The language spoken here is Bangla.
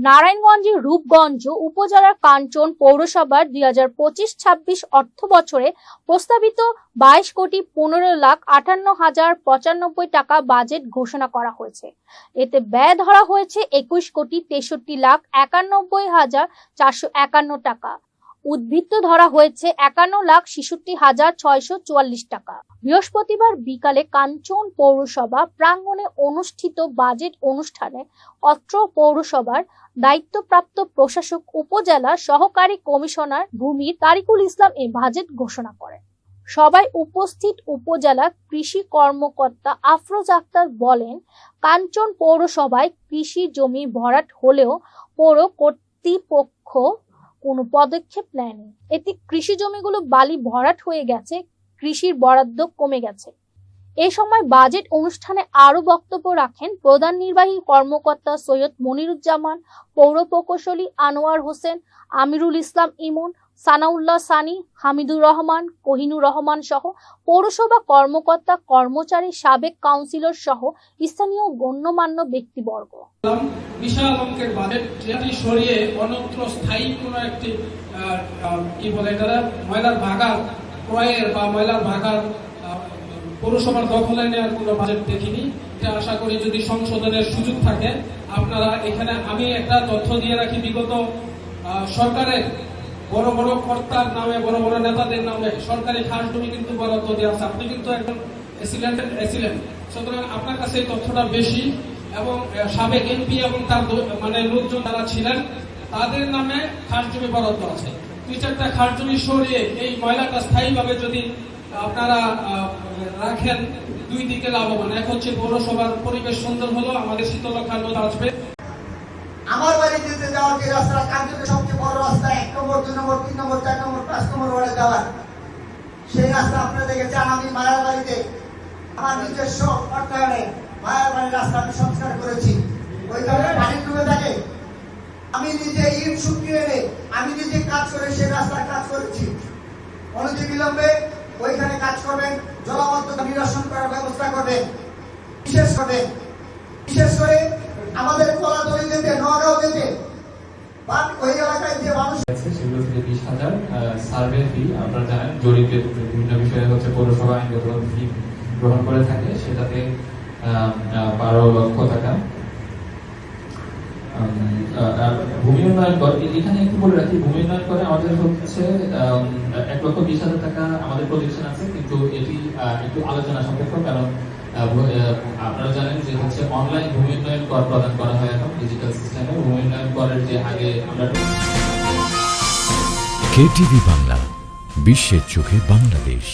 নারায়ণগঞ্জের রূপগঞ্জ উপজেলার কাঞ্চন পৌরসভার 2025-26 অর্থ বছরে প্রস্তাবিত 22,15,58,095 টাকা বাজেট ঘোষণা করা হয়েছে। এতে ব্যয় ধরা হয়েছে 21,63,91,451 টাকা। উদ্বৃত্ত ধরা হয়েছে 51,66,644 টাকা। বৃহস্পতিবার বিকালে কাঞ্চন পৌরসভা প্রাঙ্গণে অনুষ্ঠিত বাজেট অনুষ্ঠানে অত্র পৌরসভার দায়িত্বপ্রাপ্ত প্রশাসক উপজেলা সহকারী কমিশনার ভূমি তারিকুল ইসলাম এই বাজেট ঘোষণা করেন। সবাই উপস্থিত উপজেলা কৃষি কর্মকর্তা আফরোজ আক্তার বলেন, কাঞ্চন পৌরসভায় কৃষি জমি ভরাট হলেও পৌর কর্তৃপক্ষ কোনো পদক্ষেপ নেয়নি। এতে কৃষি জমিগুলো বালি ভরাট হয়ে গেছে, কৃষির বরাদ্দ কমে গেছে। এ সময় বাজেট অনুষ্ঠানে আরো বক্তব্য রাখেন প্রধান নির্বাহী কর্মকর্তা সৈয়দ মনিরুজ্জামান, পৌর প্রকৌশলী আনোয়ার হোসেন, আমিরুল ইসলাম ইমন, সানাউল্লাহ সানি, হামিদুর রহমান, কোহিনুর রহমান সহ পৌরসভা কর্মকর্তা কর্মচারী, সাবেক কাউন্সিলর সহ স্থানীয় গণ্যমান্য ব্যক্তিবর্গ। বিশাল অঙ্কের বাজেট যেটি সরিয়ে অন্যত্র স্থায়ী কোনো একটি ময়লার ভাগার ক্রয়ের বা ময়লার ভাগার পৌরসভার দখলে নেওয়ার কোনো বাজেট দেখিনি। এটা আশা করি যদি সংশোধনের সুযোগ থাকে আপনারা এখানে, আমি একটা তথ্য দিয়ে রাখি, বিগত সরকারের বড় বড় কর্তার নামে, বড় বড় নেতাদের নামে সরকারি খাস জমি কিন্তু বরাদ্দ দেওয়া আছে। আপনি কিন্তু একজন এসিলেন্ট, সুতরাং আপনার কাছে এই তথ্যটা বেশি। এবং সাবেক এমপি এবং তার লোকজন যারা ছিলেন তাদের নামে খাস জমি বরাদ্দ আছে। 2-4টা খাস জমি সরিয়ে এই ময়লাটা স্থায়ীভাবে যদি আপনারা রাখেন, দুই দিকে লাভবান। এক হচ্ছে পৌরসভার পরিবেশ সুন্দর হলো, আমাদের শীতলক্ষা নদ আসবে। আমার বাড়িতে যাওয়ার যে রাস্তা, কাঞ্চনের সবচেয়ে বড় রাস্তা, 1 নম্বর, 2 নম্বর, 3 নম্বর, 4 নম্বর, 5 নম্বর ওয়ার্ডে যাওয়ার, সেই রাস্তা আপনারা দেখেছেন। আমি মায়ার বাড়িতে আমার নিজস্ব অর্থায়নে মায়ার বাড়ির রাস্তা আমি সংস্কার করেছি। ওইখানে পানি ডুবে থাকে, আমি নিজে ইট শুকিয়ে এনে আমি নিজে কাজ করে সেই রাস্তার কাজ করেছি। অনতি বিলম্বে ওইখানে কাজ করবেন, জলাবদ্ধতা নিরসন করার ব্যবস্থা করবেন। বিশেষ করে আমাদের কলাতলি যেতে, নগাঁও যেতে বা ওই এলাকায় যে মানুষ আছে সেগুলো থেকে 20,000 সার্ভে ফি, আপনারা জানেন জরিপের বিভিন্ন বিষয়ে হচ্ছে পৌরসভা আইনগত ফি গ্রহণ করে থাকে, সেটাতে 12 লক্ষ টাকা। ভূমি উন্নয়ন কর, এখানে একটু বলে রাখি, ভূমি উন্নয়ন করে আমাদের হচ্ছে 1,20,000 টাকা আমাদের প্রজেকশন আছে, কিন্তু এটি একটু আলোচনা সাপেক্ষ। কারণ আপনারা জানেন যে হচ্ছে অনলাইন ভূমি উন্নয়ন কর প্রদান করা হয় এখন ডিজিটাল সিস্টেমে। ভূমি উন্নয়ন করের যে আগে আমরা কেটিভি বাংলা, বিশ্বের চোখে বাংলাদেশ।